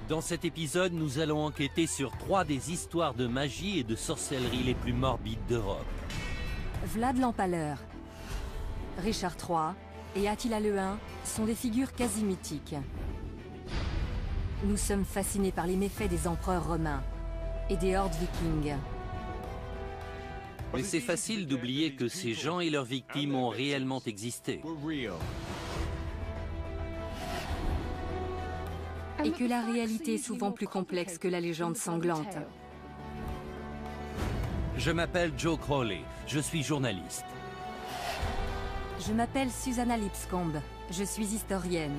Dans cet épisode, nous allons enquêter sur 3 des histoires de magie et de sorcellerie les plus morbides d'Europe. Vlad l'Empaleur, Richard III et Attila le Hun sont des figures quasi mythiques. Nous sommes fascinés par les méfaits des empereurs romains et des hordes vikings. Mais c'est facile d'oublier que ces gens et leurs victimes ont réellement existé. Et que la réalité est souvent plus complexe que la légende sanglante. Je m'appelle Joe Crowley, je suis journaliste. Je m'appelle Susanna Lipscomb, je suis historienne.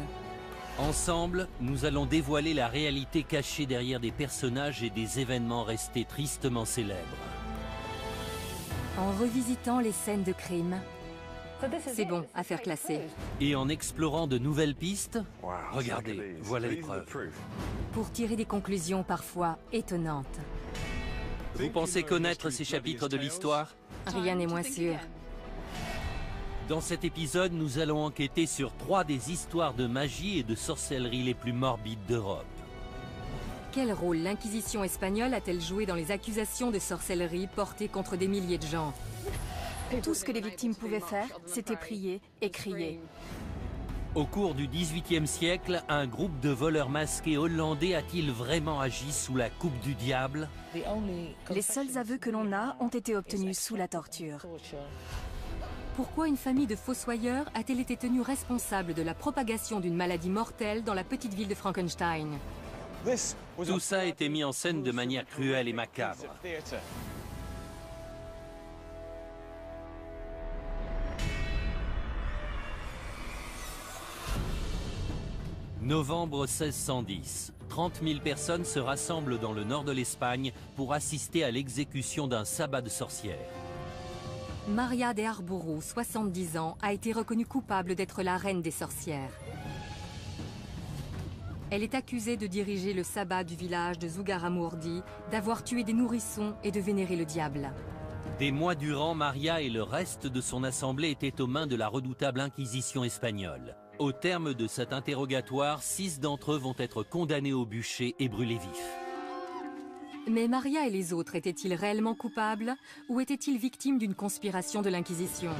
Ensemble, nous allons dévoiler la réalité cachée derrière des personnages et des événements restés tristement célèbres. En revisitant les scènes de crime, c'est bon, affaire classée. Et en explorant de nouvelles pistes, regardez, voilà les preuves. Pour tirer des conclusions parfois étonnantes. Vous pensez connaître ces chapitres de l'histoire? Rien n'est moins sûr. Dans cet épisode, nous allons enquêter sur 3 des histoires de magie et de sorcellerie les plus morbides d'Europe. Quel rôle l'Inquisition espagnole a-t-elle joué dans les accusations de sorcellerie portées contre des milliers de gens? Tout ce que les victimes pouvaient faire, c'était prier et crier. Au cours du XVIIIe siècle, un groupe de voleurs masqués hollandais a-t-il vraiment agi sous la coupe du diable? Les seuls aveux que l'on a ont été obtenus sous la torture. Pourquoi une famille de fossoyeurs a-t-elle été tenue responsable de la propagation d'une maladie mortelle dans la petite ville de Frankenstein? Tout ça a été mis en scène de manière cruelle et macabre. Novembre 1610. 30 000 personnes se rassemblent dans le nord de l'Espagne pour assister à l'exécution d'un sabbat de sorcières. Maria de Arbourou, 70 ans, a été reconnue coupable d'être la reine des sorcières. Elle est accusée de diriger le sabbat du village de Zugarramurdi, d'avoir tué des nourrissons et de vénérer le diable. Des mois durant, Maria et le reste de son assemblée étaient aux mains de la redoutable Inquisition espagnole. Au terme de cet interrogatoire, 6 d'entre eux vont être condamnés au bûcher et brûlés vifs. Mais Maria et les autres étaient-ils réellement coupables ou étaient-ils victimes d'une conspiration de l'Inquisition?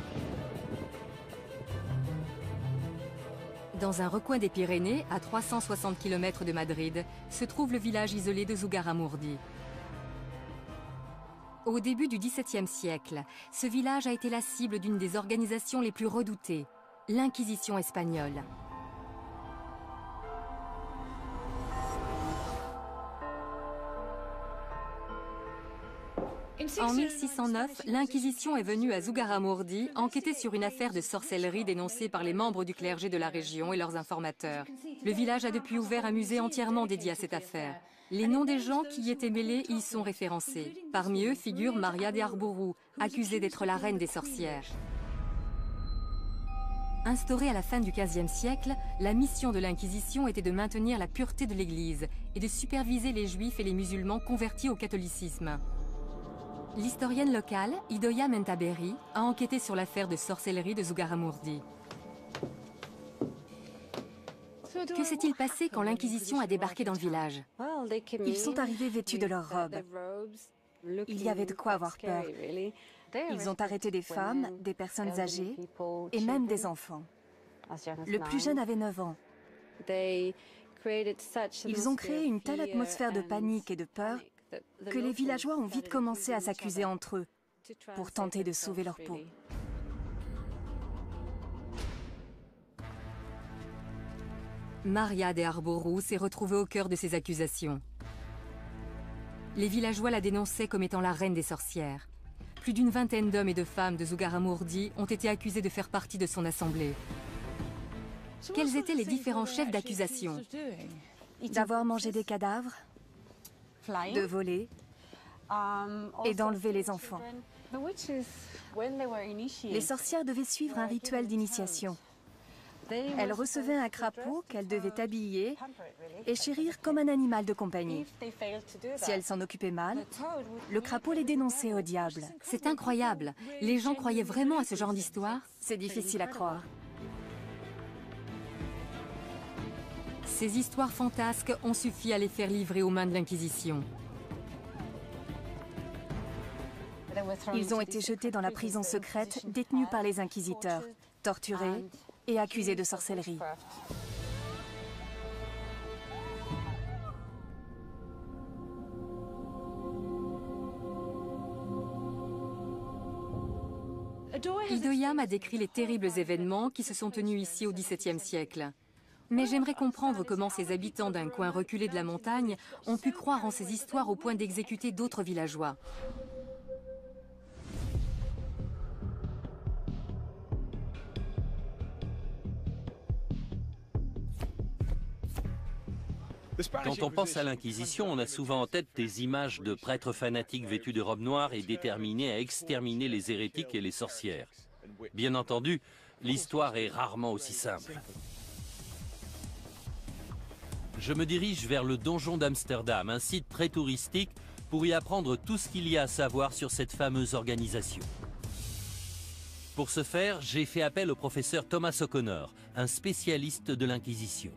Dans un recoin des Pyrénées, à 360 km de Madrid, se trouve le village isolé de Zugarramurdi. Au début du XVIIe siècle, ce village a été la cible d'une des organisations les plus redoutées, l'Inquisition espagnole. En 1609, l'Inquisition est venue à Zugarramurdi enquêter sur une affaire de sorcellerie dénoncée par les membres du clergé de la région et leurs informateurs. Le village a depuis ouvert un musée entièrement dédié à cette affaire. Les noms des gens qui y étaient mêlés y sont référencés. Parmi eux figure Maria de Arbourou, accusée d'être la reine des sorcières. Instaurée à la fin du XVe siècle, la mission de l'Inquisition était de maintenir la pureté de l'Église et de superviser les Juifs et les musulmans convertis au catholicisme. L'historienne locale, Idoia Mentaberi, a enquêté sur l'affaire de sorcellerie de Zugarramurdi. Que s'est-il passé quand l'Inquisition a débarqué dans le village? Ils sont arrivés vêtus de leurs robes. Il y avait de quoi avoir peur. Ils ont arrêté des femmes, des personnes âgées et même des enfants. Le plus jeune avait 9 ans. Ils ont créé une telle atmosphère de panique et de peur que les villageois ont vite commencé à s'accuser entre eux pour tenter de sauver leur peau. Maria de Arbourou s'est retrouvée au cœur de ces accusations. Les villageois la dénonçaient comme étant la reine des sorcières. Plus d'une vingtaine d'hommes et de femmes de Zugarramurdi ont été accusés de faire partie de son assemblée. Quels étaient les différents chefs d'accusation? D'avoir mangé des cadavres, de voler et d'enlever les enfants. Les sorcières devaient suivre un rituel d'initiation. Elles recevaient un crapaud qu'elles devaient habiller et chérir comme un animal de compagnie. Si elles s'en occupaient mal, le crapaud les dénonçait au diable. C'est incroyable. Les gens croyaient vraiment à ce genre d'histoire? C'est difficile à croire. Ces histoires fantasques ont suffi à les faire livrer aux mains de l'Inquisition. Ils ont été jetés dans la prison secrète détenue par les inquisiteurs, torturés et accusés de sorcellerie. Hildoyam a décrit les terribles événements qui se sont tenus ici au XVIIe siècle. Mais j'aimerais comprendre comment ces habitants d'un coin reculé de la montagne ont pu croire en ces histoires au point d'exécuter d'autres villageois. Quand on pense à l'Inquisition, on a souvent en tête des images de prêtres fanatiques vêtus de robes noires et déterminés à exterminer les hérétiques et les sorcières. Bien entendu, l'histoire est rarement aussi simple. Je me dirige vers le donjon d'Amsterdam, un site très touristique, pour y apprendre tout ce qu'il y a à savoir sur cette fameuse organisation. Pour ce faire, j'ai fait appel au professeur Thomas O'Connor, un spécialiste de l'Inquisition.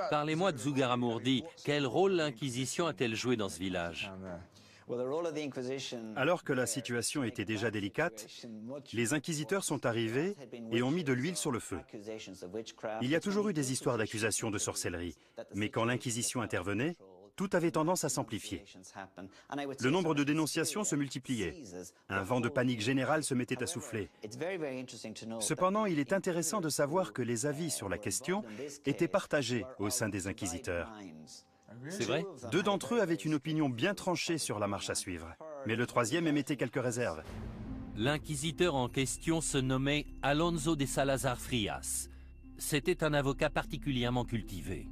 Parlez-moi de Zugarramurdi. Quel rôle l'Inquisition a-t-elle joué dans ce village? Alors que la situation était déjà délicate, les inquisiteurs sont arrivés et ont mis de l'huile sur le feu. Il y a toujours eu des histoires d'accusations de sorcellerie, mais quand l'Inquisition intervenait, tout avait tendance à s'amplifier. Le nombre de dénonciations se multipliait. Un vent de panique générale se mettait à souffler. Cependant, il est intéressant de savoir que les avis sur la question étaient partagés au sein des inquisiteurs. C'est vrai? 2 d'entre eux avaient une opinion bien tranchée sur la marche à suivre, mais le 3e émettait quelques réserves. L'inquisiteur en question se nommait Alonso de Salazar Frias. C'était un avocat particulièrement cultivé.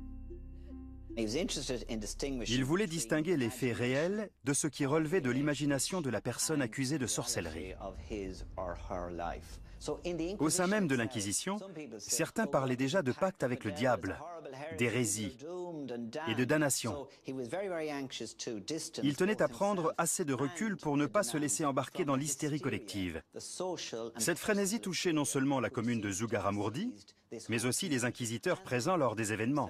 Il voulait distinguer les faits réels de ce qui relevait de l'imagination de la personne accusée de sorcellerie. Au sein même de l'Inquisition, certains parlaient déjà de pacte avec le diable, d'hérésie et de damnation. Il tenait à prendre assez de recul pour ne pas se laisser embarquer dans l'hystérie collective. Cette frénésie touchait non seulement la commune de Zugarramurdi, mais aussi les inquisiteurs présents lors des événements.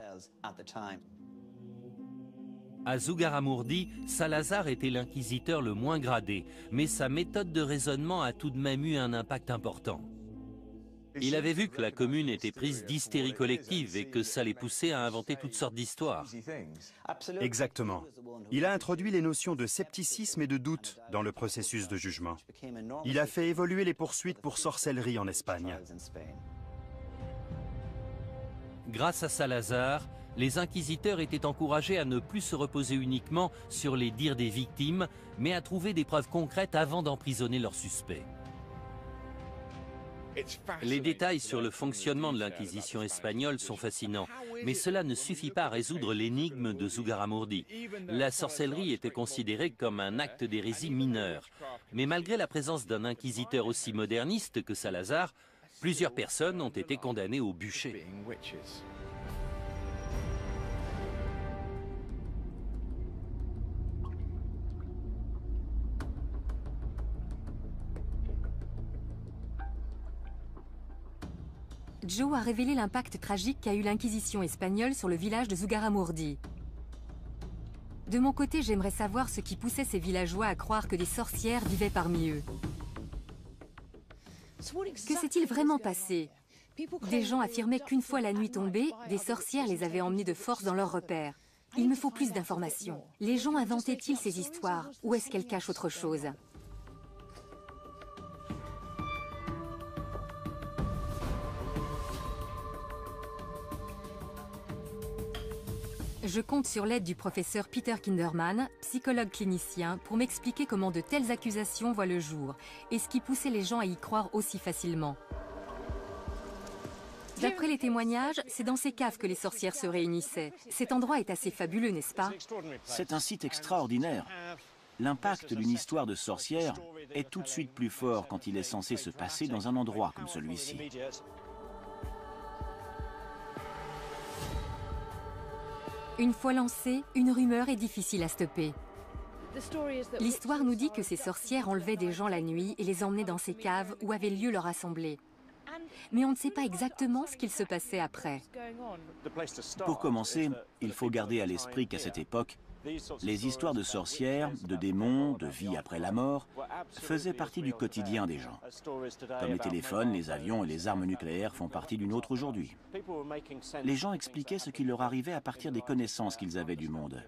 À Zugarramurdi, Salazar était l'inquisiteur le moins gradé, mais sa méthode de raisonnement a tout de même eu un impact important. Il avait vu que la commune était prise d'hystérie collective et que ça les poussait à inventer toutes sortes d'histoires. Exactement. Il a introduit les notions de scepticisme et de doute dans le processus de jugement. Il a fait évoluer les poursuites pour sorcellerie en Espagne. Grâce à Salazar, les inquisiteurs étaient encouragés à ne plus se reposer uniquement sur les dires des victimes, mais à trouver des preuves concrètes avant d'emprisonner leurs suspects. Les détails sur le fonctionnement de l'Inquisition espagnole sont fascinants, mais cela ne suffit pas à résoudre l'énigme de Zugarramurdi. La sorcellerie était considérée comme un acte d'hérésie mineur. Mais malgré la présence d'un inquisiteur aussi moderniste que Salazar, plusieurs personnes ont été condamnées au bûcher. Joe a révélé l'impact tragique qu'a eu l'Inquisition espagnole sur le village de Zugarramurdi. De mon côté, j'aimerais savoir ce qui poussait ces villageois à croire que des sorcières vivaient parmi eux. Que s'est-il vraiment passé? Des gens affirmaient qu'une fois la nuit tombée, des sorcières les avaient emmenés de force dans leurs repères. Il me faut plus d'informations. Les gens inventaient-ils ces histoires ou est-ce qu'elles cachent autre chose? Je compte sur l'aide du professeur Peter Kinderman, psychologue clinicien, pour m'expliquer comment de telles accusations voient le jour et ce qui poussait les gens à y croire aussi facilement. D'après les témoignages, c'est dans ces caves que les sorcières se réunissaient. Cet endroit est assez fabuleux, n'est-ce pas? C'est un site extraordinaire. L'impact d'une histoire de sorcière est tout de suite plus fort quand il est censé se passer dans un endroit comme celui-ci. Une fois lancée, une rumeur est difficile à stopper. L'histoire nous dit que ces sorcières enlevaient des gens la nuit et les emmenaient dans ces caves où avait lieu leur assemblée. Mais on ne sait pas exactement ce qu'il se passait après. Pour commencer, il faut garder à l'esprit qu'à cette époque, les histoires de sorcières, de démons, de vie après la mort faisaient partie du quotidien des gens. Comme les téléphones, les avions et les armes nucléaires font partie du nôtre aujourd'hui. Les gens expliquaient ce qui leur arrivait à partir des connaissances qu'ils avaient du monde.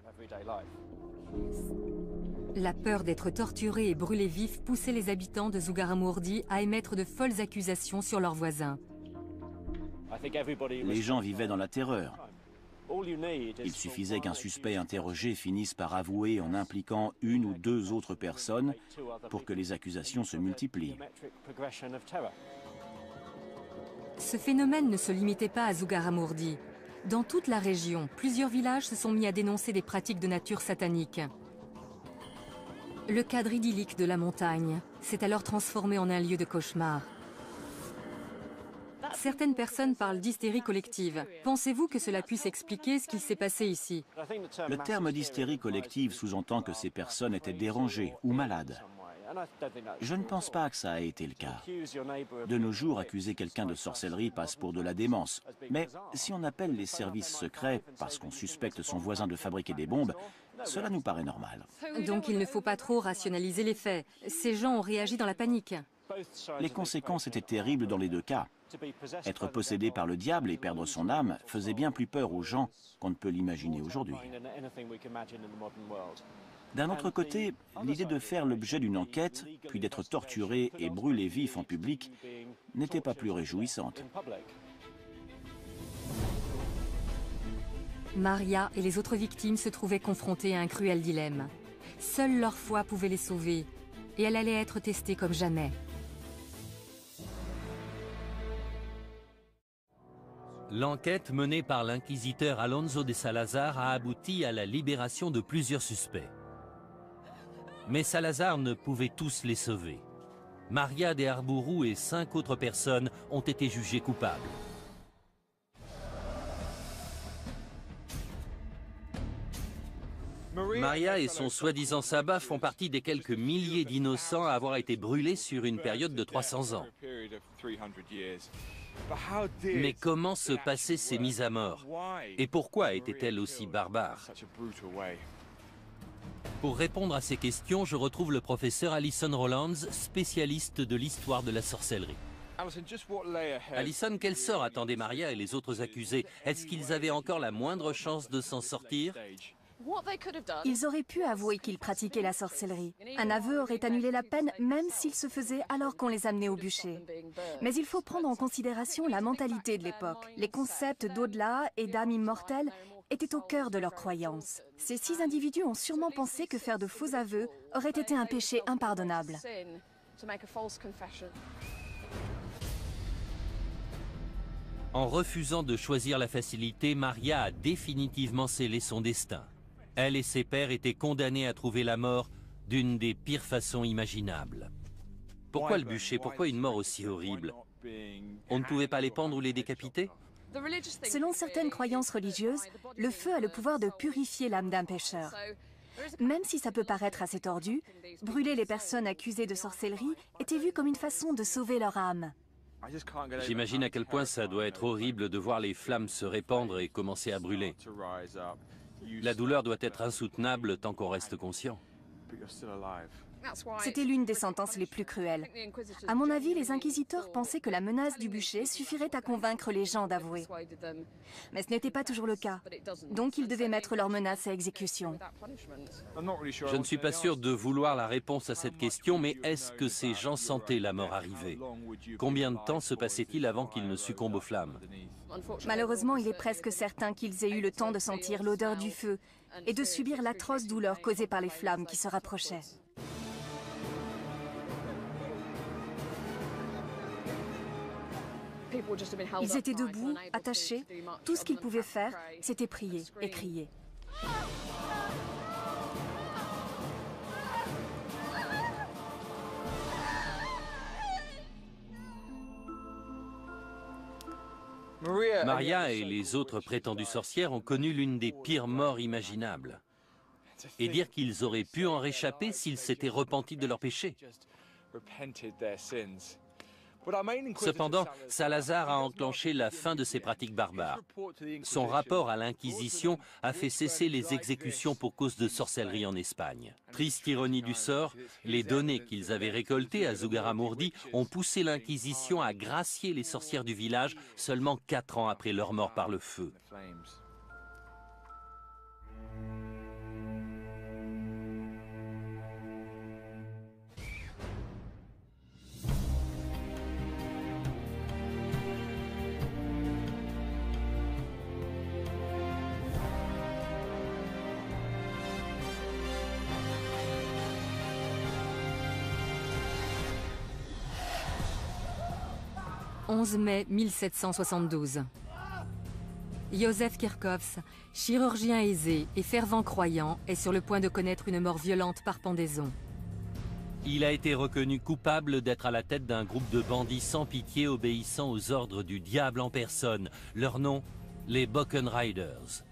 La peur d'être torturés et brûlés vifs poussait les habitants de Zugarramurdi à émettre de folles accusations sur leurs voisins. Les gens vivaient dans la terreur. Il suffisait qu'un suspect interrogé finisse par avouer en impliquant une ou deux autres personnes pour que les accusations se multiplient. Ce phénomène ne se limitait pas à Zugarramurdi. Dans toute la région, plusieurs villages se sont mis à dénoncer des pratiques de nature satanique. Le cadre idyllique de la montagne s'est alors transformé en un lieu de cauchemar. Certaines personnes parlent d'hystérie collective. Pensez-vous que cela puisse expliquer ce qu'il s'est passé ici? Le terme d'hystérie collective sous-entend que ces personnes étaient dérangées ou malades. Je ne pense pas que ça ait été le cas. De nos jours, accuser quelqu'un de sorcellerie passe pour de la démence. Mais si on appelle les services secrets parce qu'on suspecte son voisin de fabriquer des bombes, cela nous paraît normal. Donc il ne faut pas trop rationaliser les faits. Ces gens ont réagi dans la panique. Les conséquences étaient terribles dans les deux cas. Être possédé par le diable et perdre son âme faisait bien plus peur aux gens qu'on ne peut l'imaginer aujourd'hui. D'un autre côté, l'idée de faire l'objet d'une enquête, puis d'être torturé et brûlé vif en public, n'était pas plus réjouissante. Maria et les autres victimes se trouvaient confrontées à un cruel dilemme. Seule leur foi pouvait les sauver, et elle allait être testée comme jamais. L'enquête menée par l'inquisiteur Alonso de Salazar a abouti à la libération de plusieurs suspects. Mais Salazar ne pouvait tous les sauver. Maria de Arbourou et 5 autres personnes ont été jugées coupables. Maria et son soi-disant sabbat font partie des quelques milliers d'innocents à avoir été brûlés sur une période de 300 ans. Mais comment se passaient ces mises à mort? Et pourquoi étaient-elles aussi barbares? Pour répondre à ces questions, je retrouve le professeur Alison Rowlands, spécialiste de l'histoire de la sorcellerie. Alison, quel sort attendaient Maria et les autres accusés? Est-ce qu'ils avaient encore la moindre chance de s'en sortir? Ils auraient pu avouer qu'ils pratiquaient la sorcellerie. Un aveu aurait annulé la peine, même s'il se faisait alors qu'on les amenait au bûcher. Mais il faut prendre en considération la mentalité de l'époque. Les concepts d'au-delà et d'âme immortelle étaient au cœur de leurs croyances. Ces 6 individus ont sûrement pensé que faire de faux aveux aurait été un péché impardonnable. En refusant de choisir la facilité, Maria a définitivement scellé son destin. Elle et ses pairs étaient condamnés à trouver la mort d'une des pires façons imaginables. Pourquoi le bûcher? Pourquoi une mort aussi horrible? On ne pouvait pas les pendre ou les décapiter? Selon certaines croyances religieuses, le feu a le pouvoir de purifier l'âme d'un pécheur. Même si ça peut paraître assez tordu, brûler les personnes accusées de sorcellerie était vu comme une façon de sauver leur âme. J'imagine à quel point ça doit être horrible de voir les flammes se répandre et commencer à brûler. La douleur doit être insoutenable tant qu'on reste conscient. C'était l'une des sentences les plus cruelles. À mon avis, les inquisiteurs pensaient que la menace du bûcher suffirait à convaincre les gens d'avouer. Mais ce n'était pas toujours le cas. Donc ils devaient mettre leurs menaces à exécution. Je ne suis pas sûr de vouloir la réponse à cette question, mais est-ce que ces gens sentaient la mort arriver? Combien de temps se passait-il avant qu'ils ne succombent aux flammes? Malheureusement, il est presque certain qu'ils aient eu le temps de sentir l'odeur du feu et de subir l'atroce douleur causée par les flammes qui se rapprochaient. Ils étaient debout, attachés. Tout ce qu'ils pouvaient faire, c'était prier et crier. Maria et les autres prétendues sorcières ont connu l'une des pires morts imaginables. Et dire qu'ils auraient pu en réchapper s'ils s'étaient repentis de leurs péchés. Cependant, Salazar a enclenché la fin de ces pratiques barbares. Son rapport à l'Inquisition a fait cesser les exécutions pour cause de sorcellerie en Espagne. Triste ironie du sort, les données qu'ils avaient récoltées à Zugarramurdi ont poussé l'Inquisition à gracier les sorcières du village seulement 4 ans après leur mort par le feu. « 11 mai 1772. Józef Kirchhoffs, chirurgien aisé et fervent croyant, est sur le point de connaître une mort violente par pendaison. Il a été reconnu coupable d'être à la tête d'un groupe de bandits sans pitié obéissant aux ordres du diable en personne. Leur nom, les Bockenriders.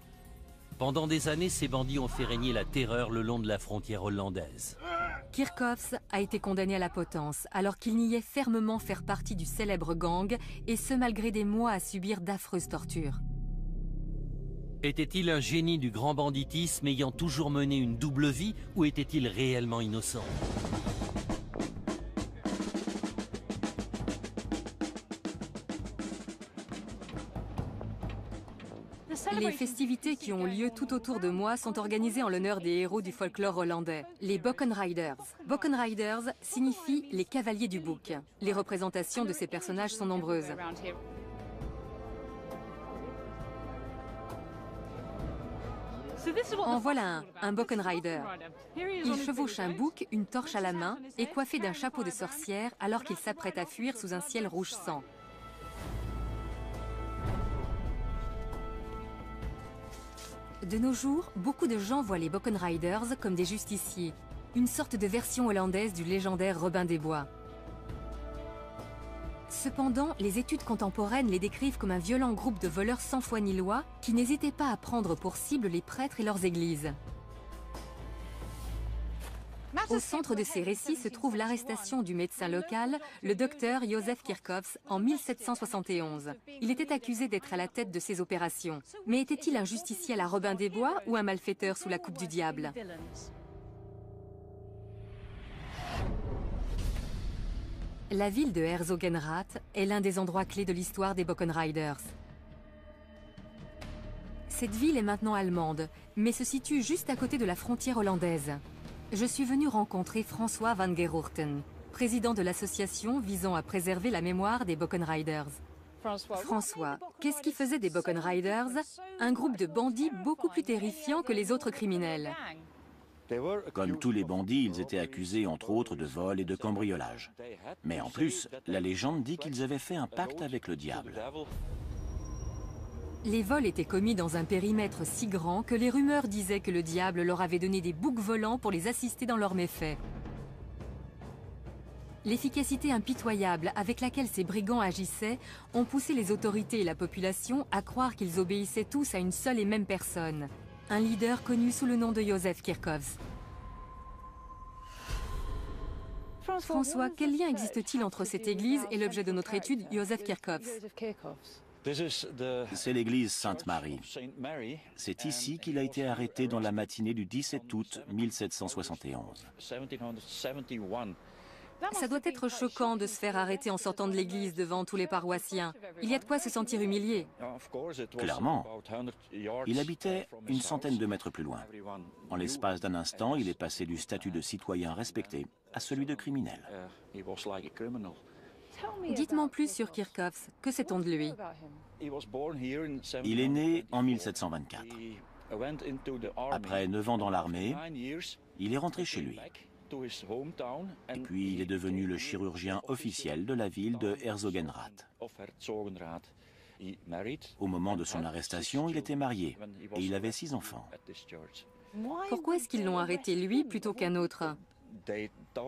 Pendant des années, ces bandits ont fait régner la terreur le long de la frontière hollandaise. Kirchhoffs a été condamné à la potence alors qu'il niait fermement faire partie du célèbre gang, et ce malgré des mois à subir d'affreuses tortures. Était-il un génie du grand banditisme ayant toujours mené une double vie, ou était-il réellement innocent ? Les festivités qui ont lieu tout autour de moi sont organisées en l'honneur des héros du folklore hollandais, les Bockenriders. Bockenriders signifie les cavaliers du bouc. Les représentations de ces personnages sont nombreuses. En voilà un Bockenrider. Il chevauche un bouc, une torche à la main et coiffé d'un chapeau de sorcière alors qu'il s'apprête à fuir sous un ciel rouge sang. De nos jours, beaucoup de gens voient les Bockenriders comme des justiciers, une sorte de version hollandaise du légendaire Robin des Bois. Cependant, les études contemporaines les décrivent comme un violent groupe de voleurs sans foi ni loi qui n'hésitaient pas à prendre pour cible les prêtres et leurs églises. Au centre de ces récits se trouve l'arrestation du médecin local, le docteur Józef Kirchhoffs, en 1771. Il était accusé d'être à la tête de ces opérations. Mais était-il un justicier à la Robin des Bois ou un malfaiteur sous la coupe du diable ? La ville de Herzogenrath est l'un des endroits clés de l'histoire des Bockenriders. Cette ville est maintenant allemande, mais se situe juste à côté de la frontière hollandaise. Je suis venu rencontrer François van Geroorten, président de l'association visant à préserver la mémoire des Bockenriders. François, qu'est-ce qui faisait des Bockenriders un groupe de bandits beaucoup plus terrifiant que les autres criminels? Comme tous les bandits, ils étaient accusés entre autres de vol et de cambriolage. Mais en plus, la légende dit qu'ils avaient fait un pacte avec le diable. Les vols étaient commis dans un périmètre si grand que les rumeurs disaient que le diable leur avait donné des boucs volants pour les assister dans leurs méfaits. L'efficacité impitoyable avec laquelle ces brigands agissaient ont poussé les autorités et la population à croire qu'ils obéissaient tous à une seule et même personne, un leader connu sous le nom de Józef Kirchhoffs. François, quel lien existe-t-il entre cette église et l'objet de notre étude, Józef Kirchhoffs? C'est l'église Sainte-Marie. C'est ici qu'il a été arrêté dans la matinée du 17 août 1771. Ça doit être choquant de se faire arrêter en sortant de l'église devant tous les paroissiens. Il y a de quoi se sentir humilié. Clairement. Il habitait une centaine de mètres plus loin. En l'espace d'un instant, il est passé du statut de citoyen respecté à celui de criminel. Dites-moi plus sur Kirchhoffs. Que sait-on de lui? Il est né en 1724. Après 9 ans dans l'armée, il est rentré chez lui. Et puis il est devenu le chirurgien officiel de la ville de Herzogenrath. Au moment de son arrestation, il était marié et il avait 6 enfants. Pourquoi est-ce qu'ils l'ont arrêté lui plutôt qu'un autre?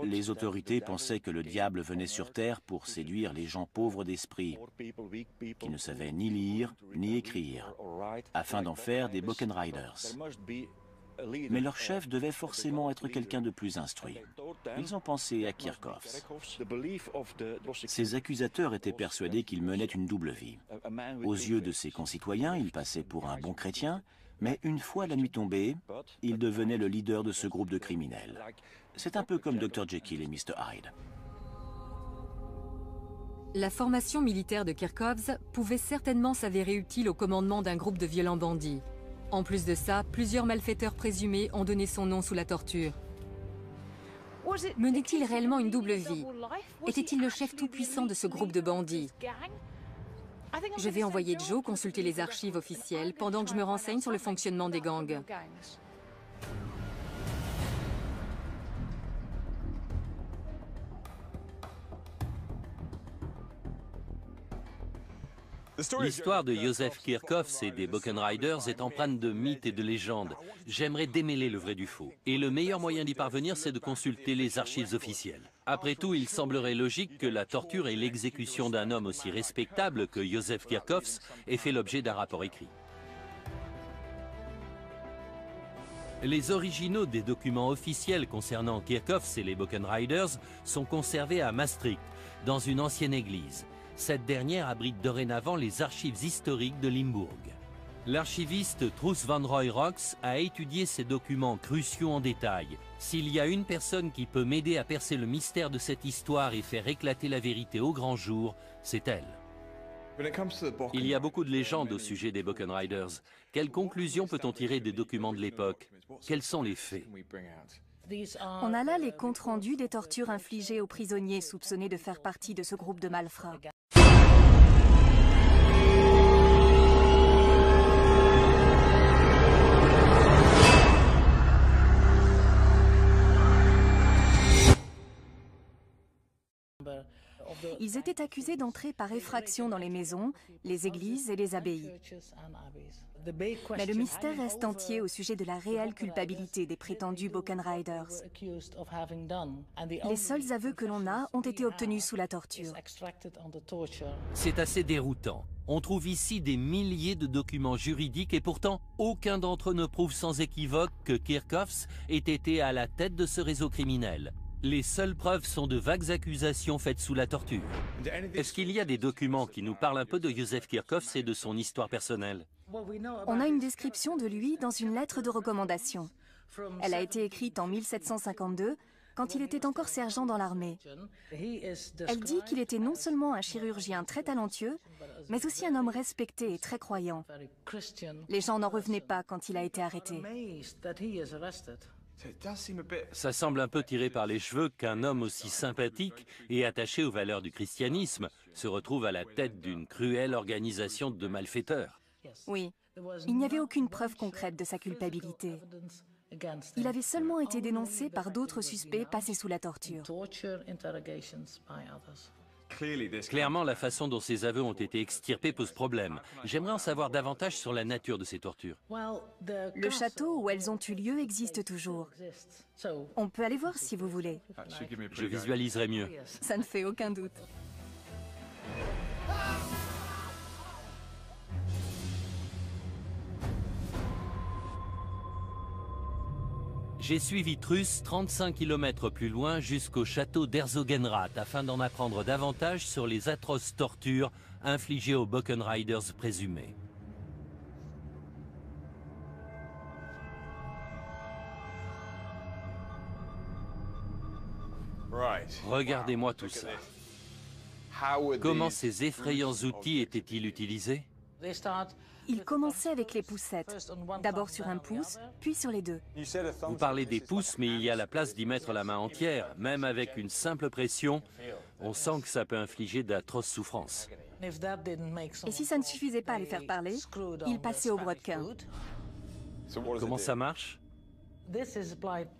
Les autorités pensaient que le diable venait sur terre pour séduire les gens pauvres d'esprit, qui ne savaient ni lire ni écrire, afin d'en faire des Bockenriders. mais leur chef devait forcément être quelqu'un de plus instruit. Ils ont pensé à Kirchhoffs. Ces accusateurs étaient persuadés qu'il menait une double vie. Aux yeux de ses concitoyens, il passait pour un bon chrétien, mais une fois la nuit tombée, il devenait le leader de ce groupe de criminels. C'est un peu comme Dr. Jekyll et Mr. Hyde. La formation militaire de Kirchhoffs pouvait certainement s'avérer utile au commandement d'un groupe de violents bandits. En plus de ça, plusieurs malfaiteurs présumés ont donné son nom sous la torture. Menait-il réellement une double vie? Était-il le chef tout-puissant de ce groupe de bandits? Je vais envoyer Joe consulter les archives officielles pendant que je me renseigne sur le fonctionnement des gangs. L'histoire de Joseph Kirchhoffs et des Buchan Riders est empreinte de mythes et de légendes. J'aimerais démêler le vrai du faux. Et le meilleur moyen d'y parvenir, c'est de consulter les archives officielles. Après tout, il semblerait logique que la torture et l'exécution d'un homme aussi respectable que Joseph Kirchhoffs aient fait l'objet d'un rapport écrit. Les originaux des documents officiels concernant Kirchhoffs et les Buchan Riders sont conservés à Maastricht, dans une ancienne église. Cette dernière abrite dorénavant les archives historiques de Limbourg. L'archiviste Truus van Roy-Rox a étudié ces documents cruciaux en détail. S'il y a une personne qui peut m'aider à percer le mystère de cette histoire et faire éclater la vérité au grand jour, c'est elle. Il y a beaucoup de légendes au sujet des Buchan Riders. Quelles conclusions peut-on tirer des documents de l'époque? Quels sont les faits? On a là les comptes rendus des tortures infligées aux prisonniers soupçonnés de faire partie de ce groupe de malfrats. Ils étaient accusés d'entrer par effraction dans les maisons, les églises et les abbayes. Mais le mystère reste entier au sujet de la réelle culpabilité des prétendus Buchan Riders. Les seuls aveux que l'on a ont été obtenus sous la torture. C'est assez déroutant. On trouve ici des milliers de documents juridiques et pourtant aucun d'entre eux ne prouve sans équivoque que Kirchhoffs ait été à la tête de ce réseau criminel. Les seules preuves sont de vagues accusations faites sous la torture. Est-ce qu'il y a des documents qui nous parlent un peu de Joseph Kirchhoffs et de son histoire personnelle? On a une description de lui dans une lettre de recommandation. Elle a été écrite en 1752, quand il était encore sergent dans l'armée. Elle dit qu'il était non seulement un chirurgien très talentueux, mais aussi un homme respecté et très croyant. Les gens n'en revenaient pas quand il a été arrêté. Ça semble un peu tiré par les cheveux qu'un homme aussi sympathique et attaché aux valeurs du christianisme se retrouve à la tête d'une cruelle organisation de malfaiteurs. Oui, il n'y avait aucune preuve concrète de sa culpabilité. Il avait seulement été dénoncé par d'autres suspects passés sous la torture. Clairement, la façon dont ces aveux ont été extirpés pose problème. J'aimerais en savoir davantage sur la nature de ces tortures. Le château où elles ont eu lieu existe toujours. On peut aller voir si vous voulez. Je visualiserai mieux. Ça ne fait aucun doute. J'ai suivi Truus 35 km plus loin jusqu'au château d'Herzogenrath afin d'en apprendre davantage sur les atroces tortures infligées aux Buchan Riders présumés. Regardez-moi tout ça. Comment ces effrayants outils étaient-ils utilisés? Il commençait avec les poussettes, d'abord sur un pouce, puis sur les deux. Vous parlez des pouces, mais il y a la place d'y mettre la main entière. Même avec une simple pression, on sent que ça peut infliger d'atroces souffrances. Et si ça ne suffisait pas à les faire parler, il passait au brodequin. Comment ça marche?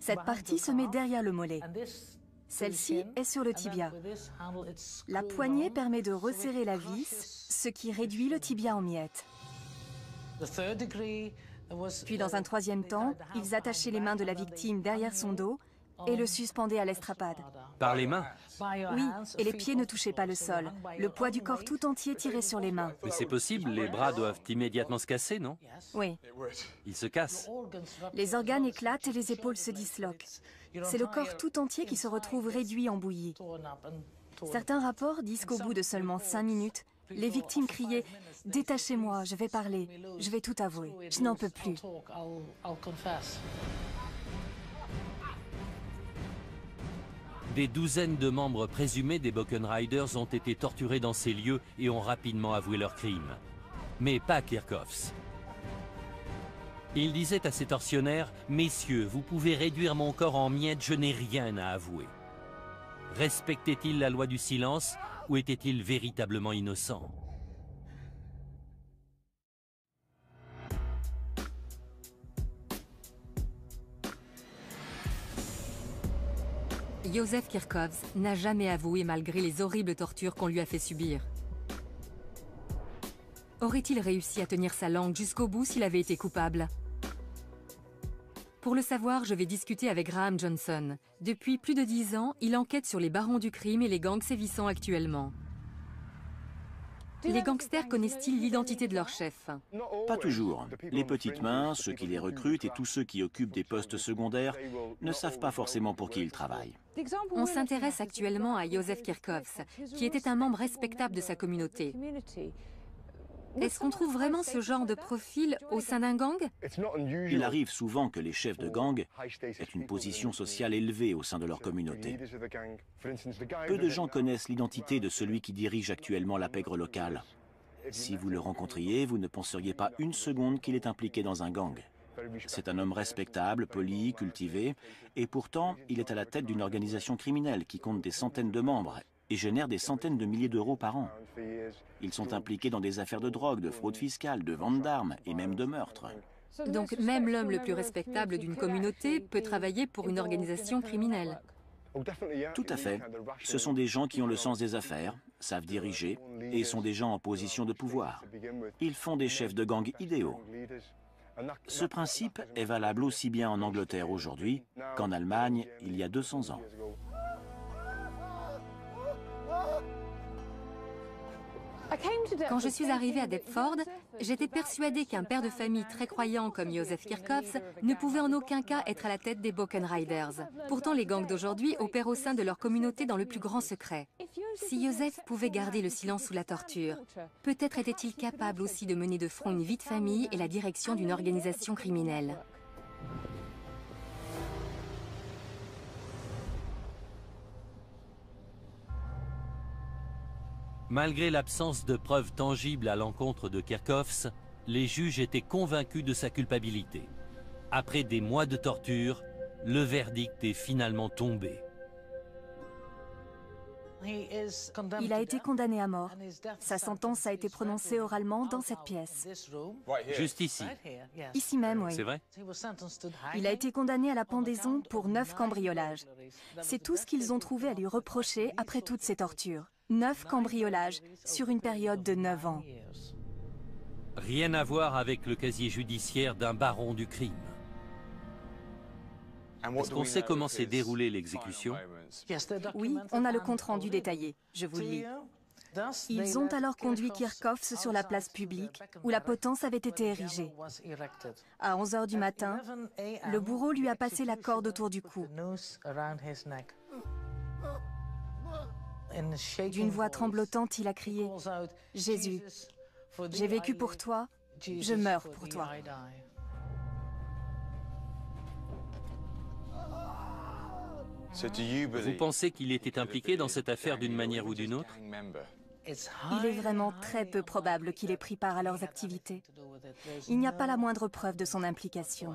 Cette partie se met derrière le mollet. Celle-ci est sur le tibia. La poignée permet de resserrer la vis, ce qui réduit le tibia en miettes. Puis dans un troisième temps, ils attachaient les mains de la victime derrière son dos, et le suspendaient à l'estrapade. Par les mains? Oui, et les pieds ne touchaient pas le sol. Le poids du corps tout entier tirait sur les mains. Mais c'est possible, les bras doivent immédiatement se casser, non? Oui. Ils se cassent. Les organes éclatent et les épaules se disloquent. C'est le corps tout entier qui se retrouve réduit en bouillie. Certains rapports disent qu'au bout de seulement 5 minutes, les victimes criaient « Détachez-moi, je vais parler, je vais tout avouer, je n'en peux plus ». Des douzaines de membres présumés des Buchan Riders ont été torturés dans ces lieux et ont rapidement avoué leurs crimes. Mais pas Kirchhoffs. Il disait à ses tortionnaires « Messieurs, vous pouvez réduire mon corps en miettes, je n'ai rien à avouer ». Respectait-il la loi du silence ou était-il véritablement innocent? Józef Kirchhoffs n'a jamais avoué malgré les horribles tortures qu'on lui a fait subir. Aurait-il réussi à tenir sa langue jusqu'au bout s'il avait été coupable? Pour le savoir, je vais discuter avec Graham Johnson. Depuis plus de 10 ans, il enquête sur les barons du crime et les gangs sévissant actuellement. Les gangsters connaissent-ils l'identité de leur chef? Pas toujours. Les petites mains, ceux qui les recrutent et tous ceux qui occupent des postes secondaires ne savent pas forcément pour qui ils travaillent. On s'intéresse actuellement à Józef Kirchhoffs, qui était un membre respectable de sa communauté. Est-ce qu'on trouve vraiment ce genre de profil au sein d'un gang? Il arrive souvent que les chefs de gang aient une position sociale élevée au sein de leur communauté. Peu de gens connaissent l'identité de celui qui dirige actuellement la pègre locale. Si vous le rencontriez, vous ne penseriez pas une seconde qu'il est impliqué dans un gang. C'est un homme respectable, poli, cultivé, et pourtant, il est à la tête d'une organisation criminelle qui compte des centaines de membres et génère des centaines de milliers d'euros par an. Ils sont impliqués dans des affaires de drogue, de fraude fiscale, de vente d'armes et même de meurtre. Donc même l'homme le plus respectable d'une communauté peut travailler pour une organisation criminelle. Tout à fait. Ce sont des gens qui ont le sens des affaires, savent diriger et sont des gens en position de pouvoir. Ils font des chefs de gang idéaux. Ce principe est valable aussi bien en Angleterre aujourd'hui qu'en Allemagne il y a 200 ans. Quand je suis arrivée à Deptford, j'étais persuadée qu'un père de famille très croyant comme Józef Kirchhoffs ne pouvait en aucun cas être à la tête des Buchan Riders. Pourtant, les gangs d'aujourd'hui opèrent au sein de leur communauté dans le plus grand secret. Si Józef pouvait garder le silence sous la torture, peut-être était-il capable aussi de mener de front une vie de famille et la direction d'une organisation criminelle. Malgré l'absence de preuves tangibles à l'encontre de Kirchhoffs, les juges étaient convaincus de sa culpabilité. Après des mois de torture, le verdict est finalement tombé. Il a été condamné à mort. Sa sentence a été prononcée oralement dans cette pièce. Juste ici. Ici même, oui. C'est vrai? Il a été condamné à la pendaison pour 9 cambriolages. C'est tout ce qu'ils ont trouvé à lui reprocher après toutes ces tortures. 9 cambriolages sur une période de 9 ans. Rien à voir avec le casier judiciaire d'un baron du crime. Est-ce qu'on sait comment s'est déroulée l'exécution? Oui, on a le compte-rendu détaillé. Je vous le lis. Ils ont alors conduit Kirchhoffs sur la place publique où la potence avait été érigée. À 11 h du matin, le bourreau lui a passé la corde autour du cou. D'une voix tremblotante, il a crié « Jésus, j'ai vécu pour toi, je meurs pour toi ». Vous pensez qu'il était impliqué dans cette affaire d'une manière ou d'une autre? Il est vraiment très peu probable qu'il ait pris part à leurs activités. Il n'y a pas la moindre preuve de son implication.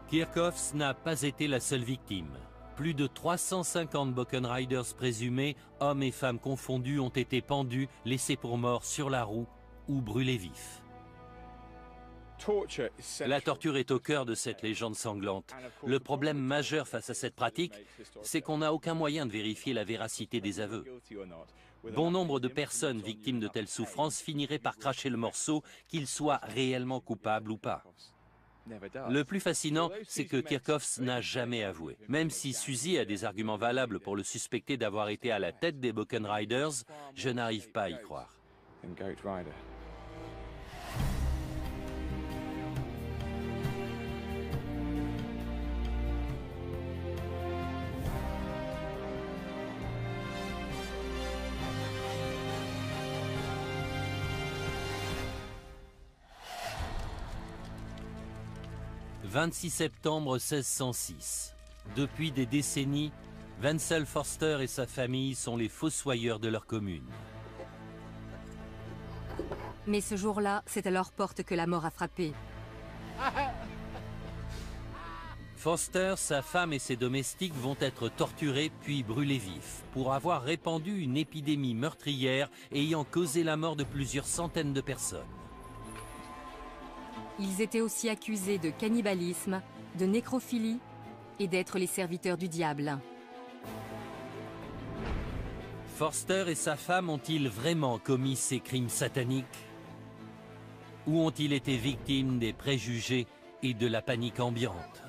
Kirchhoffs n'a pas été la seule victime. Plus de 350 Buchan Riders présumés, hommes et femmes confondus, ont été pendus, laissés pour morts sur la roue ou brûlés vifs. La torture est au cœur de cette légende sanglante. Le problème majeur face à cette pratique, c'est qu'on n'a aucun moyen de vérifier la véracité des aveux. Bon nombre de personnes victimes de telles souffrances finiraient par cracher le morceau, qu'ils soient réellement coupables ou pas. Le plus fascinant, c'est que Kirchhoffs n'a jamais avoué. Même si Suzy a des arguments valables pour le suspecter d'avoir été à la tête des Buchan Riders, je n'arrive pas à y croire. 26 septembre 1606. Depuis des décennies, Wenzel Forster et sa famille sont les fossoyeurs de leur commune. Mais ce jour-là, c'est à leur porte que la mort a frappé. Forster, sa femme et ses domestiques vont être torturés puis brûlés vifs pour avoir répandu une épidémie meurtrière ayant causé la mort de plusieurs centaines de personnes. Ils étaient aussi accusés de cannibalisme, de nécrophilie et d'être les serviteurs du diable. Forster et sa femme ont-ils vraiment commis ces crimes sataniques? Ou ont-ils été victimes des préjugés et de la panique ambiante?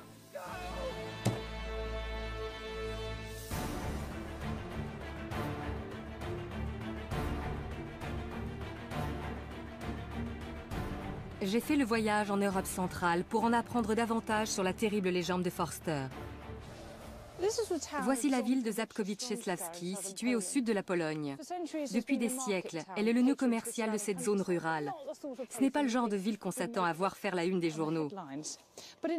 J'ai fait le voyage en Europe centrale pour en apprendre davantage sur la terrible légende de Forster. Voici la ville de Zabkowice-Sławski, située au sud de la Pologne. Depuis des siècles, elle est le nœud commercial de cette zone rurale. Ce n'est pas le genre de ville qu'on s'attend à voir faire la une des journaux.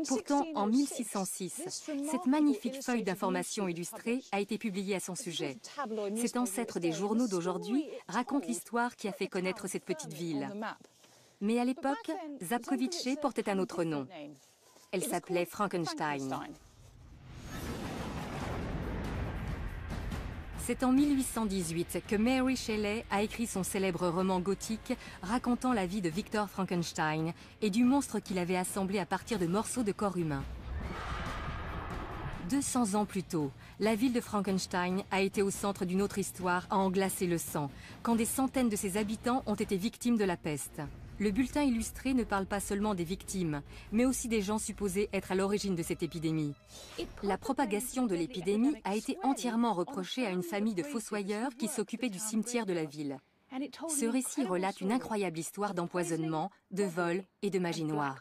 Pourtant, en 1606, cette magnifique feuille d'information illustrée a été publiée à son sujet. Cet ancêtre des journaux d'aujourd'hui raconte l'histoire qui a fait connaître cette petite ville. Mais à l'époque, Zabkowice portait un autre nom. Elle s'appelait Frankenstein. C'est en 1818 que Mary Shelley a écrit son célèbre roman gothique racontant la vie de Victor Frankenstein et du monstre qu'il avait assemblé à partir de morceaux de corps humain. 200 ans plus tôt, la ville de Frankenstein a été au centre d'une autre histoire à en glacer le sang, quand des centaines de ses habitants ont été victimes de la peste. Le bulletin illustré ne parle pas seulement des victimes, mais aussi des gens supposés être à l'origine de cette épidémie. La propagation de l'épidémie a été entièrement reprochée à une famille de fossoyeurs qui s'occupait du cimetière de la ville. Ce récit relate une incroyable histoire d'empoisonnement, de vol et de magie noire.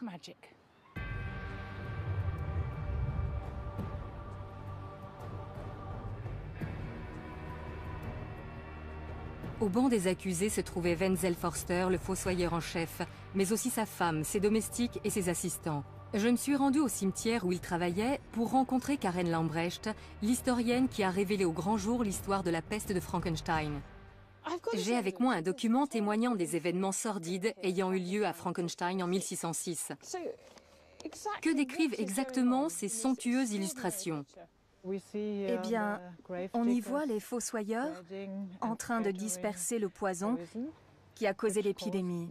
Au banc des accusés se trouvait Wenzel Forster, le fossoyeur en chef, mais aussi sa femme, ses domestiques et ses assistants. Je me suis rendue au cimetière où il travaillait pour rencontrer Karen Lambrecht, l'historienne qui a révélé au grand jour l'histoire de la peste de Frankenstein. J'ai avec moi un document témoignant des événements sordides ayant eu lieu à Frankenstein en 1606. Que décrivent exactement ces somptueuses illustrations ? Eh bien, on y voit les fossoyeurs en train de disperser le poison qui a causé l'épidémie.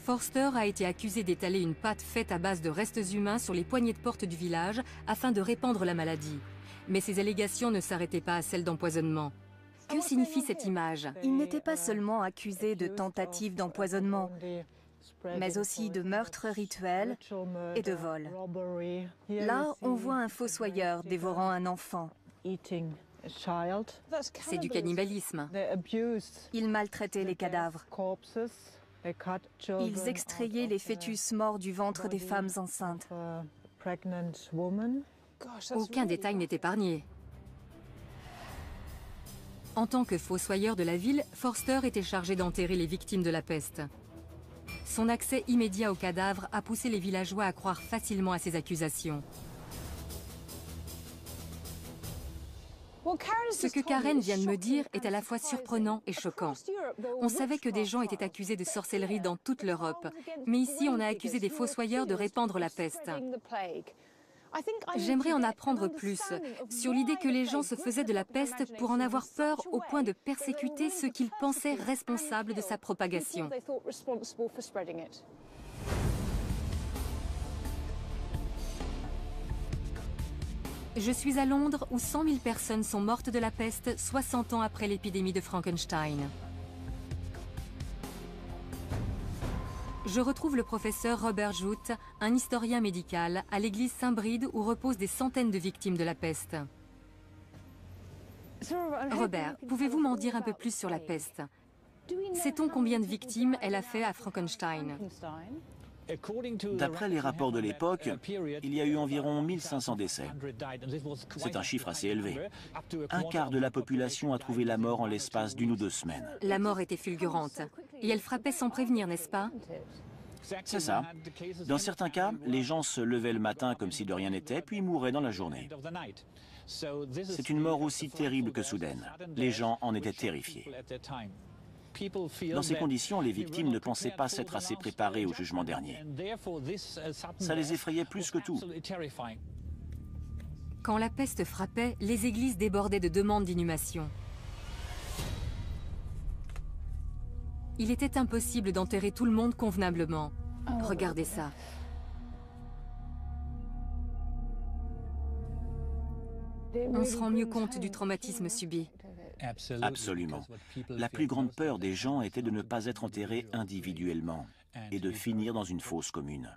Forster a été accusé d'étaler une pâte faite à base de restes humains sur les poignées de porte du village afin de répandre la maladie. Mais ces allégations ne s'arrêtaient pas à celles d'empoisonnement. Que signifie cette image? Il n'était pas seulement accusé de tentative d'empoisonnement, mais aussi de meurtre rituel et de vol. Là, on voit un fossoyeur dévorant un enfant. C'est du cannibalisme. Ils maltraitaient les cadavres. Ils extrayaient les fœtus morts du ventre des femmes enceintes. Aucun détail n'est épargné. En tant que fossoyeur de la ville, Forster était chargé d'enterrer les victimes de la peste. Son accès immédiat aux cadavres a poussé les villageois à croire facilement à ses accusations. Ce que Karen vient de me dire est à la fois surprenant et choquant. On savait que des gens étaient accusés de sorcellerie dans toute l'Europe, mais ici on a accusé des fossoyeurs de répandre la peste. J'aimerais en apprendre plus sur l'idée que les gens se faisaient de la peste pour en avoir peur au point de persécuter ceux qu'ils pensaient responsables de sa propagation. Je suis à Londres où 100 000 personnes sont mortes de la peste 60 ans après l'épidémie de Frankenstein. Je retrouve le professeur Robert Jout, un historien médical, à l'église Saint-Bride où reposent des centaines de victimes de la peste. Robert, pouvez-vous m'en dire un peu plus sur la peste? Sait-on combien de victimes elle a fait à Frankenstein? D'après les rapports de l'époque, il y a eu environ 1500 décès. C'est un chiffre assez élevé. Un quart de la population a trouvé la mort en l'espace d'1 ou 2 semaines. La mort était fulgurante. Et elle frappait sans prévenir, n'est-ce pas? C'est ça. Dans certains cas, les gens se levaient le matin comme si de rien n'était, puis mouraient dans la journée. C'est une mort aussi terrible que soudaine. Les gens en étaient terrifiés. Dans ces conditions, les victimes ne pensaient pas s'être assez préparées au jugement dernier. Ça les effrayait plus que tout. Quand la peste frappait, les églises débordaient de demandes d'inhumation. Il était impossible d'enterrer tout le monde convenablement. Regardez ça. On se rend mieux compte du traumatisme subi. Absolument. La plus grande peur des gens était de ne pas être enterrés individuellement et de finir dans une fosse commune.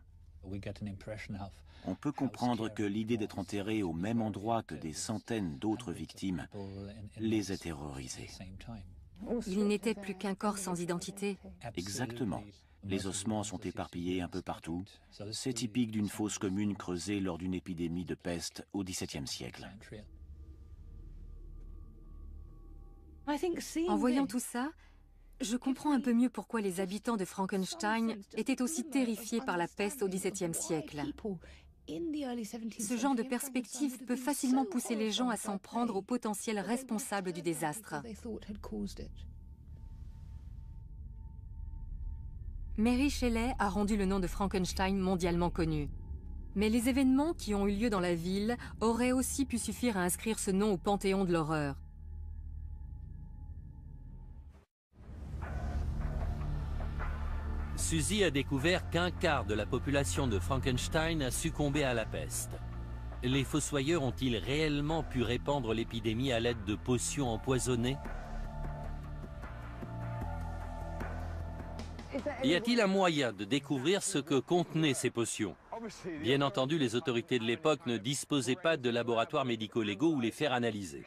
On peut comprendre que l'idée d'être enterré au même endroit que des centaines d'autres victimes les ait terrorisés. Il n'était plus qu'un corps sans identité. Exactement. Les ossements sont éparpillés un peu partout. C'est typique d'une fosse commune creusée lors d'une épidémie de peste au XVIIe siècle. En voyant tout ça, je comprends un peu mieux pourquoi les habitants de Frankenstein étaient aussi terrifiés par la peste au XVIIe siècle. Ce genre de perspective peut facilement pousser les gens à s'en prendre aux potentiels responsables du désastre. Mary Shelley a rendu le nom de Frankenstein mondialement connu. Mais les événements qui ont eu lieu dans la ville auraient aussi pu suffire à inscrire ce nom au panthéon de l'horreur. Suzy a découvert qu'un quart de la population de Frankenstein a succombé à la peste. Les fossoyeurs ont-ils réellement pu répandre l'épidémie à l'aide de potions empoisonnées? Y a-t-il un moyen de découvrir ce que contenaient ces potions? Bien entendu, les autorités de l'époque ne disposaient pas de laboratoires médico-légaux où les faire analyser.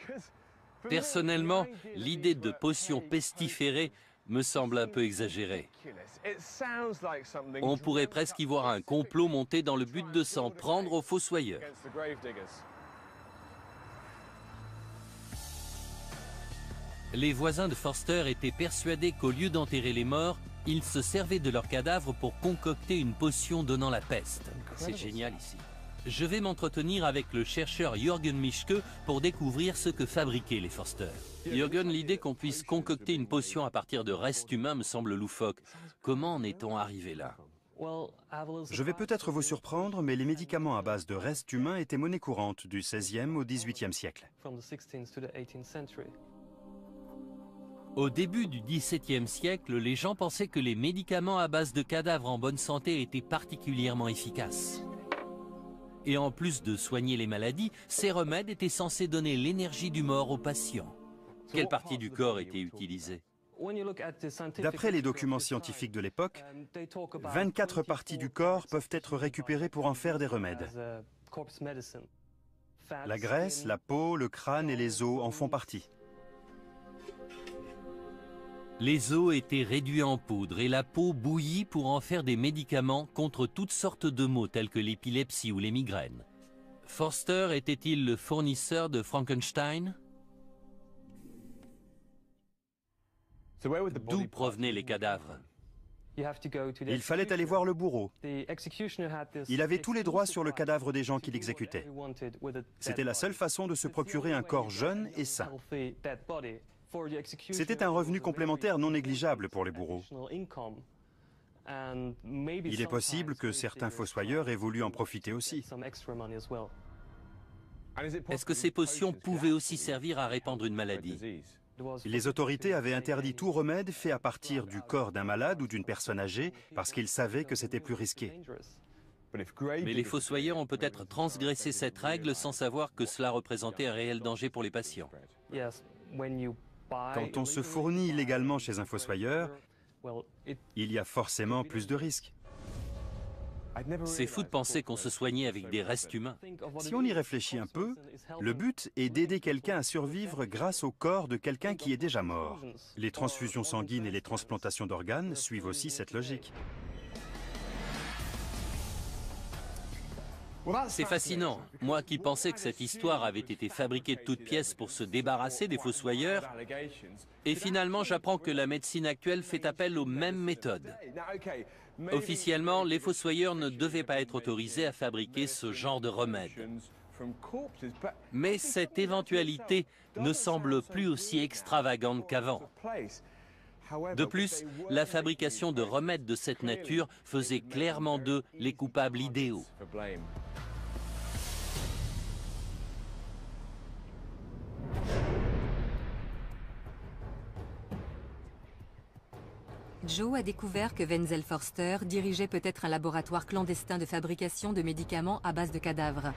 Personnellement, l'idée de potions pestiférées me semble un peu exagérée. On pourrait presque y voir un complot monté dans le but de s'en prendre aux fossoyeurs. Les voisins de Forster étaient persuadés qu'au lieu d'enterrer les morts, ils se servaient de leurs cadavres pour concocter une potion donnant la peste. C'est génial ici. Je vais m'entretenir avec le chercheur Jürgen Mischke pour découvrir ce que fabriquaient les Forster. Jürgen, l'idée qu'on puisse concocter une potion à partir de restes humains me semble loufoque. Comment en est-on arrivé là? Je vais peut-être vous surprendre, mais les médicaments à base de restes humains étaient monnaie courante du XVIe au XVIIIe siècle. Au début du XVIIe siècle, les gens pensaient que les médicaments à base de cadavres en bonne santé étaient particulièrement efficaces. Et en plus de soigner les maladies, ces remèdes étaient censés donner l'énergie du mort aux patients. Quelle partie du corps était utilisée? D'après les documents scientifiques de l'époque, 24 parties du corps peuvent être récupérées pour en faire des remèdes. La graisse, la peau, le crâne et les os en font partie. Les os étaient réduits en poudre et la peau bouillie pour en faire des médicaments contre toutes sortes de maux tels que l'épilepsie ou les migraines. Forster était-il le fournisseur de Frankenstein? D'où provenaient les cadavres? Il fallait aller voir le bourreau. Il avait tous les droits sur le cadavre des gens qu'il exécutait. C'était la seule façon de se procurer un corps jeune et sain. C'était un revenu complémentaire non négligeable pour les bourreaux. Il est possible que certains fossoyeurs aient voulu en profiter aussi. Est-ce que ces potions pouvaient aussi servir à répandre une maladie? Les autorités avaient interdit tout remède fait à partir du corps d'un malade ou d'une personne âgée parce qu'ils savaient que c'était plus risqué. Mais les fossoyeurs ont peut-être transgressé cette règle sans savoir que cela représentait un réel danger pour les patients. Quand on se fournit illégalement chez un fossoyeur, il y a forcément plus de risques. C'est fou de penser qu'on se soignait avec des restes humains. Si on y réfléchit un peu, le but est d'aider quelqu'un à survivre grâce au corps de quelqu'un qui est déjà mort. Les transfusions sanguines et les transplantations d'organes suivent aussi cette logique. C'est fascinant. Moi qui pensais que cette histoire avait été fabriquée de toutes pièces pour se débarrasser des fossoyeurs, et finalement j'apprends que la médecine actuelle fait appel aux mêmes méthodes. Officiellement, les fossoyeurs ne devaient pas être autorisés à fabriquer ce genre de remède. Mais cette éventualité ne semble plus aussi extravagante qu'avant. De plus, la fabrication de remèdes de cette nature faisait clairement d'eux les coupables idéaux. Joe a découvert que Wenzel Forster dirigeait peut-être un laboratoire clandestin de fabrication de médicaments à base de cadavres.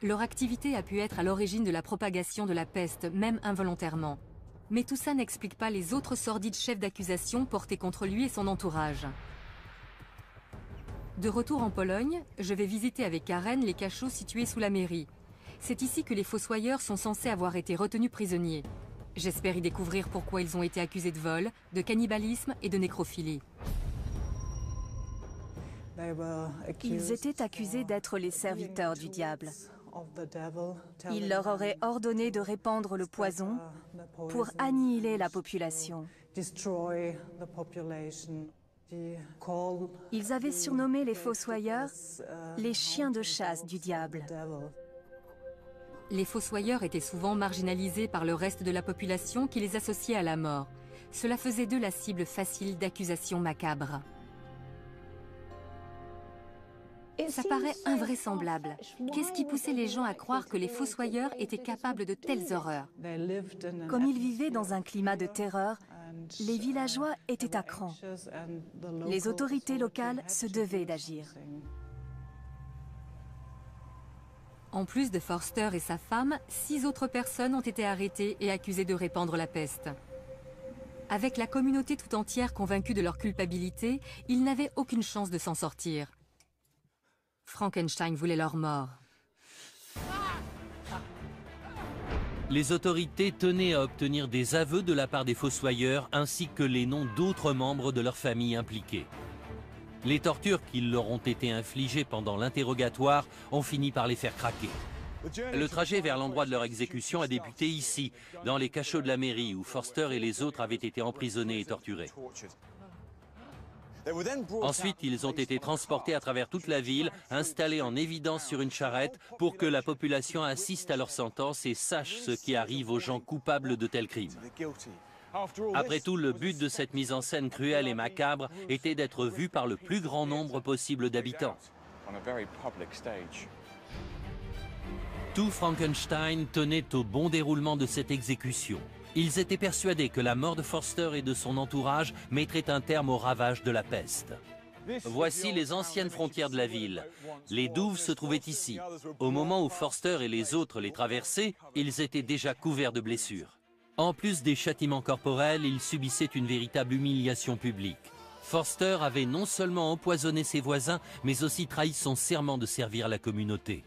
Leur activité a pu être à l'origine de la propagation de la peste, même involontairement. Mais tout ça n'explique pas les autres sordides chefs d'accusation portés contre lui et son entourage. De retour en Pologne, je vais visiter avec Karen les cachots situés sous la mairie. C'est ici que les fossoyeurs sont censés avoir été retenus prisonniers. J'espère y découvrir pourquoi ils ont été accusés de vol, de cannibalisme et de nécrophilie. Ils étaient accusés d'être les serviteurs du diable. Il leur aurait ordonné de répandre le poison pour annihiler la population. Ils avaient surnommé les fossoyeurs les chiens de chasse du diable. Les fossoyeurs étaient souvent marginalisés par le reste de la population qui les associait à la mort. Cela faisait d'eux la cible facile d'accusations macabres. Ça paraît invraisemblable. Qu'est-ce qui poussait les gens à croire que les fossoyeurs étaient capables de telles horreurs? Comme ils vivaient dans un climat de terreur, les villageois étaient à cran. Les autorités locales se devaient d'agir. En plus de Forster et sa femme, 6 autres personnes ont été arrêtées et accusées de répandre la peste. Avec la communauté tout entière convaincue de leur culpabilité, ils n'avaient aucune chance de s'en sortir. Frankenstein voulait leur mort. Les autorités tenaient à obtenir des aveux de la part des fossoyeurs ainsi que les noms d'autres membres de leur famille impliqués. Les tortures qui leur ont été infligées pendant l'interrogatoire ont fini par les faire craquer. Le trajet vers l'endroit de leur exécution a débuté ici, dans les cachots de la mairie où Forster et les autres avaient été emprisonnés et torturés. Ensuite, ils ont été transportés à travers toute la ville, installés en évidence sur une charrette pour que la population assiste à leur sentence et sache ce qui arrive aux gens coupables de tels crimes. Après tout, le but de cette mise en scène cruelle et macabre était d'être vu par le plus grand nombre possible d'habitants. Tout Frankenstein tenait au bon déroulement de cette exécution. Ils étaient persuadés que la mort de Forster et de son entourage mettrait un terme aux ravages de la peste. Voici les anciennes frontières de la ville. Les douves se trouvaient ici. Au moment où Forster et les autres les traversaient, ils étaient déjà couverts de blessures. En plus des châtiments corporels, ils subissaient une véritable humiliation publique. Forster avait non seulement empoisonné ses voisins, mais aussi trahi son serment de servir la communauté.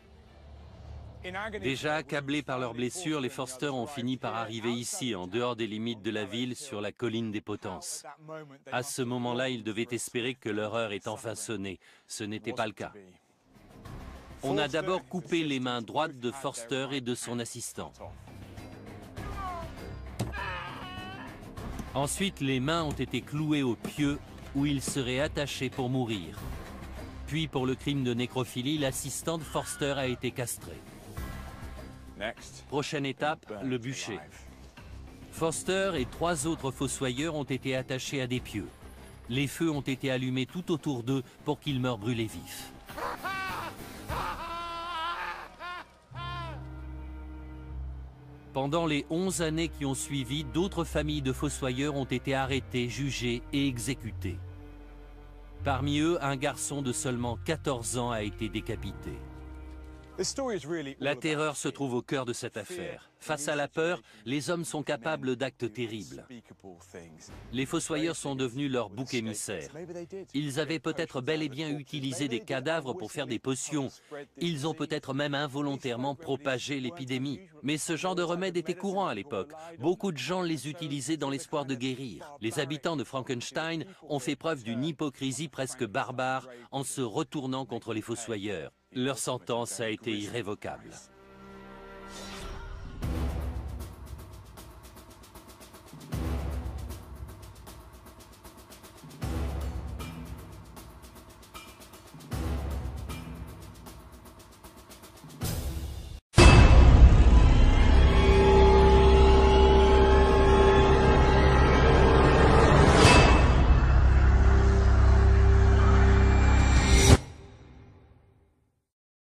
Déjà accablés par leurs blessures, les Forster ont fini par arriver ici, en dehors des limites de la ville, sur la colline des Potences. À ce moment-là, ils devaient espérer que leur heure est enfin sonnée. Ce n'était pas le cas. On a d'abord coupé les mains droites de Forster et de son assistant. Ensuite, les mains ont été clouées au pieu où ils seraient attachés pour mourir. Puis, pour le crime de nécrophilie, l'assistant de Forster a été castré. Prochaine étape, le bûcher. Forster et 3 autres fossoyeurs ont été attachés à des pieux. Les feux ont été allumés tout autour d'eux pour qu'ils meurent brûlés vifs. Pendant les 11 années qui ont suivi, d'autres familles de fossoyeurs ont été arrêtées, jugées et exécutées. Parmi eux, un garçon de seulement 14 ans a été décapité. La terreur se trouve au cœur de cette affaire. Face à la peur, les hommes sont capables d'actes terribles. Les fossoyeurs sont devenus leur bouc émissaire. Ils avaient peut-être bel et bien utilisé des cadavres pour faire des potions. Ils ont peut-être même involontairement propagé l'épidémie. Mais ce genre de remède était courant à l'époque. Beaucoup de gens les utilisaient dans l'espoir de guérir. Les habitants de Frankenstein ont fait preuve d'une hypocrisie presque barbare en se retournant contre les fossoyeurs. Leur sentence a été irrévocable.